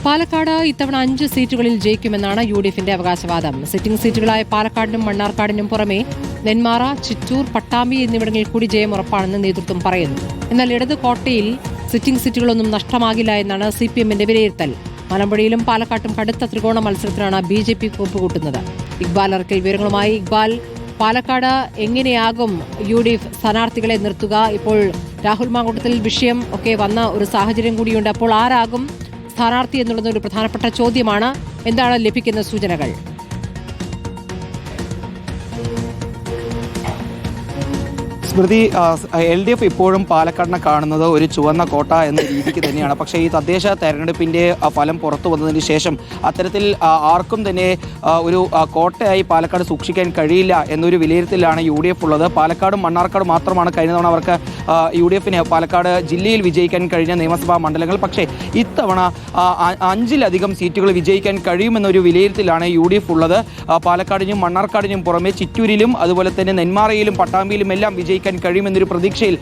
പാലക്കാട് ഇത്തവണ 5 സീറ്റുകളിൽ ജയിക്കുമെന്നാണ് യുഡിഎഫിന്റെ അവകാശവാദം. സിറ്റിംഗ് സീറ്റുകളായ പാലക്കാടിനും മണ്ണാർക്കാടിനും പുറമെ നെന്മാറ, ചിറ്റൂർ, പട്ടാമ്പി എന്നിവിടങ്ങളിൽ കൂടി ജയം ഉറപ്പാണെന്ന് നേതൃത്വം പറയുന്നു. എന്നാൽ ഇടത് കോട്ടയിൽ സിറ്റിംഗ് സീറ്റുകളൊന്നും നഷ്ടമാകില്ല എന്നാണ് സിപിഎമ്മിന്റെ വിലയിരുത്തൽ. മലമ്പുഴയിലും പാലക്കാട്ടും കടുത്ത ത്രികോണ മത്സരത്തിലാണ് ബിജെപി കോപ്പുകൂട്ടുന്നത്. ഇക്ബാൽ അറക്കൽ വിവരങ്ങളുമായി. ഇക്ബാൽ, പാലക്കാട് എങ്ങനെയാകും യുഡിഎഫ് സ്ഥാനാർത്ഥികളെ നിർത്തുക? ഇപ്പോൾ രാഹുൽ മാങ്കൂട്ടത്തിൽ വിഷയം ഒക്കെ വന്ന ഒരു സാഹചര്യം കൂടിയുണ്ട്. അപ്പോൾ ആരാകും സ്ഥാനാർത്ഥി എന്നുള്ളത് ഒരു പ്രധാനപ്പെട്ട ചോദ്യമാണ്. എന്താണ് ലഭിക്കുന്ന സൂചനകൾ? സ്മൃതി, LDF ഇപ്പോഴും പാലക്കാടിനെ കാണുന്നത് ഒരു ചുവന്ന കോട്ട എന്ന രീതിക്ക് തന്നെയാണ്. പക്ഷേ ഈ തദ്ദേശ തെരഞ്ഞെടുപ്പിൻ്റെ ഫലം പുറത്തു വന്നതിന് ശേഷം അത്തരത്തിൽ ആർക്കും തന്നെ ഒരു കോട്ടയായി പാലക്കാട് സൂക്ഷിക്കാൻ കഴിയില്ല എന്നൊരു വിലയിരുത്തലാണ് UDF ഉള്ളത്. പാലക്കാടും മണ്ണാർക്കാടും മാത്രമാണ് കഴിഞ്ഞ തവണ അവർക്ക് UDFന് പാലക്കാട് ജില്ലയിൽ വിജയിക്കാൻ കഴിഞ്ഞ നിയമസഭാ മണ്ഡലങ്ങൾ. പക്ഷേ ഇത്തവണ 5-ലധികം സീറ്റുകൾ വിജയിക്കാൻ കഴിയുമെന്നൊരു വിലയിരുത്തലാണ് UDF ഉള്ളത്. പാലക്കാടിനും മണ്ണാർക്കാടിനും പുറമെ ചിറ്റൂരിലും അതുപോലെ തന്നെ നെന്മാറയിലും പട്ടാമ്പിയിലും എല്ലാം വിജയിക്കാൻ കഴിയുമെന്നൊരു പ്രതീക്ഷയിൽ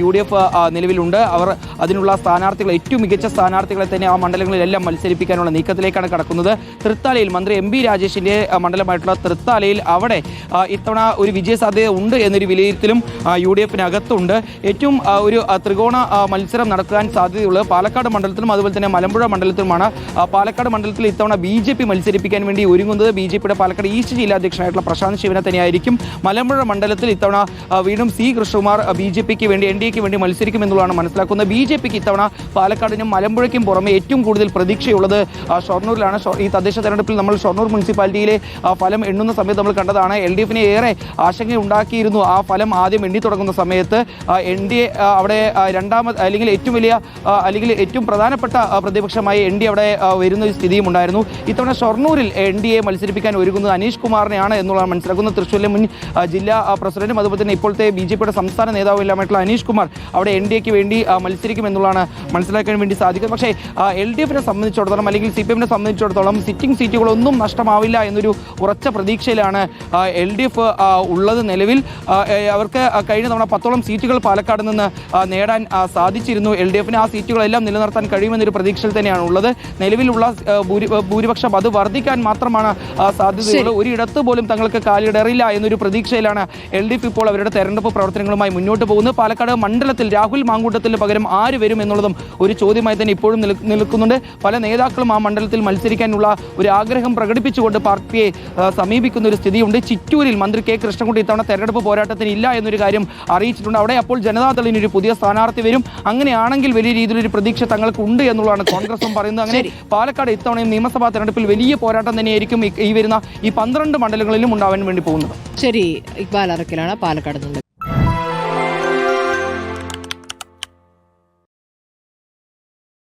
UDF നിലവിലുണ്ട്. അവർ അതിനുള്ള സ്ഥാനാർത്ഥികൾ, ഏറ്റവും മികച്ച സ്ഥാനാർത്ഥികളെ തന്നെ ആ മണ്ഡലങ്ങളിലെല്ലാം മത്സരിപ്പിക്കാനുള്ള നീക്കത്തിലേക്കാണ് കടക്കുന്നത്. തൃത്താലയിൽ മന്ത്രി MB രാജേഷിന്റെ മണ്ഡലമായിട്ടുള്ള തൃത്താലയിൽ അവിടെ ഇത്തവണ ഒരു വിജയസാധ്യത ഉണ്ട് എന്നൊരു വിലയിരുത്തലും UDFനകത്തുണ്ട്. ഏറ്റവും ഒരു ത്രികോണ മത്സരം നടക്കാൻ സാധ്യതയുള്ളത് പാലക്കാട് മണ്ഡലത്തിലും അതുപോലെ തന്നെ മലമ്പുഴ മണ്ഡലത്തിലുമാണ്. പാലക്കാട് മണ്ഡലത്തിൽ ഇത്തവണ BJP മത്സരിപ്പിക്കാൻ വേണ്ടി ഒരുങ്ങുന്നത് BJPയുടെ പാലക്കാട് ഈസ്റ്റ് ജില്ലാ അധ്യക്ഷനായിട്ടുള്ള പ്രശാന്ത് ശിവനെ തന്നെയായിരിക്കും. മലമ്പുഴ മണ്ഡലത്തിൽ ഇത്തവണ വീണ്ടും C കൃഷ്ണകുമാർ BJPക്ക് വേണ്ടി NDAക്ക് വേണ്ടി മത്സരിക്കുമെന്നുള്ളതാണ് മനസ്സിലാക്കുന്നത്. BJPക്ക് ഇത്തവണ പാലക്കാടിനും മലമ്പുഴയ്ക്കും പുറമെ ഏറ്റവും കൂടുതൽ പ്രതീക്ഷയുള്ളത് ഷൊർണൂരിലാണ്. ഈ തദ്ദേശ തെരഞ്ഞെടുപ്പിൽ നമ്മൾ ഷൊർണൂർ മുനിസിപ്പാലിറ്റിയിലെ ഫലം എണ്ണുന്ന സമയത്ത് നമ്മൾ കണ്ടതാണ്. LDFന് ഏറെ ആശങ്കയുണ്ടാക്കിയിരുന്നു ആ ഫലം ആദ്യം എണ്ണി തുടങ്ങുന്ന സമയത്ത്. NDA അവിടെ രണ്ടാമത് അല്ലെങ്കിൽ ഏറ്റവും പ്രധാനപ്പെട്ട പ്രതിപക്ഷമായി NDA അവിടെ വരുന്ന ഒരു സ്ഥിതിയും ഉണ്ടായിരുന്നു. ഇത്തവണ ഷൊർണൂരിൽ NDA മത്സരിപ്പിക്കാൻ ഒരുങ്ങുന്നത് അനീഷ് കുമാറിനെയാണ് എന്നുള്ളതാണ് മനസ്സിലാക്കുന്നത്. തൃശ്ശൂരിലെ മുൻ ജില്ലാ പ്രസിഡന്റും അതുപോലെ തന്നെ ഇപ്പോഴത്തെ BJPയുടെ സംസ്ഥാന നേതാവുമെല്ലാമായിട്ടുള്ള അനീഷ് കുമാർ അവിടെ NDAക്ക് വേണ്ടി മത്സരിക്കുമെന്നുള്ളതാണ് മനസ്സിലാക്കാൻ വേണ്ടി സാധിക്കുന്നത്. പക്ഷേ LDFനെ സംബന്ധിച്ചിടത്തോളം അല്ലെങ്കിൽ CPMനെ സംബന്ധിച്ചിടത്തോളം സിറ്റിംഗ് സീറ്റുകളൊന്നും നഷ്ടമാവില്ല എന്നൊരു ഉറച്ച പ്രതീക്ഷയിലാണ് LDF ഉള്ളത്. നിലവിൽ അവർക്ക് കഴിഞ്ഞ തവണ 10ഓളം സീറ്റുകൾ പാലക്കാട് നിന്ന് നേടാൻ സാധിച്ചിരുന്നു. LDFന് ആ സീറ്റുകളെല്ലാം നിലനിർത്താൻ കഴിയുമെന്നൊരു പ്രതീക്ഷയിൽ തന്നെയാണ് ഉള്ളത്. നിലവിലുള്ള ഭൂരിപക്ഷം അത് വർദ്ധിക്കാൻ മാത്രമാണ് സാധ്യതയുള്ളത്. ഒരിടത്ത് പോലും തങ്ങൾക്ക് കാലിടറില്ല എന്നൊരു പ്രതീക്ഷയിലാണ് LDF ഇപ്പോൾ അവരുടെ തെരഞ്ഞെടുപ്പ് പ്രവർത്തനങ്ങളുമായി മുന്നോട്ട് പോകുന്നത്. പാലക്കാട് മണ്ഡലത്തിൽ രാഹുൽ മാങ്കൂട്ടത്തിന് പകരം ആര് വരും എന്നുള്ളതും ഒരു ചോദ്യമായി തന്നെ ഇപ്പോഴും നിൽക്കുന്നുണ്ട്. പല നേതാക്കളും ആ മണ്ഡലത്തിൽ മത്സരിക്കാനുള്ള ഒരു ആഗ്രഹം പ്രകടിപ്പിച്ചുകൊണ്ട് പാർട്ടിയെ സമീപിക്കുന്ന ഒരു സ്ഥിതിയുണ്ട്. ചിറ്റൂരിൽ മന്ത്രി K കൃഷ്ണൻകുട്ടി ഇത്തവണ തെരഞ്ഞെടുപ്പ് പോരാട്ടത്തിന് ഇല്ല എന്നൊരു കാര്യം അറിയിച്ചിട്ടുണ്ട്. അവിടെ അപ്പോൾ ജനതാദളിന് ഒരു പുതിയ സ്ഥാനാർത്ഥി വരും. അങ്ങനെയാണെങ്കിൽ വലിയ രീതിയിലൊരു പ്രതീക്ഷ തങ്ങൾക്ക് ഉണ്ട് എന്നുള്ളതാണ് കോൺഗ്രസും പറയുന്നത്. അങ്ങനെ പാലക്കാട് ഇത്തവണയും നിയമസഭാ തെരഞ്ഞെടുപ്പിൽ വലിയ പോരാട്ടം തന്നെയായിരിക്കും ഈ വരുന്ന 12 മണ്ഡലങ്ങളിലും ഉണ്ടാവാൻ വേണ്ടി പോകുന്നത്. ശരി, ഇക്ബാൽ അറക്കലാണ് പാലക്കാട് നിന്ന്.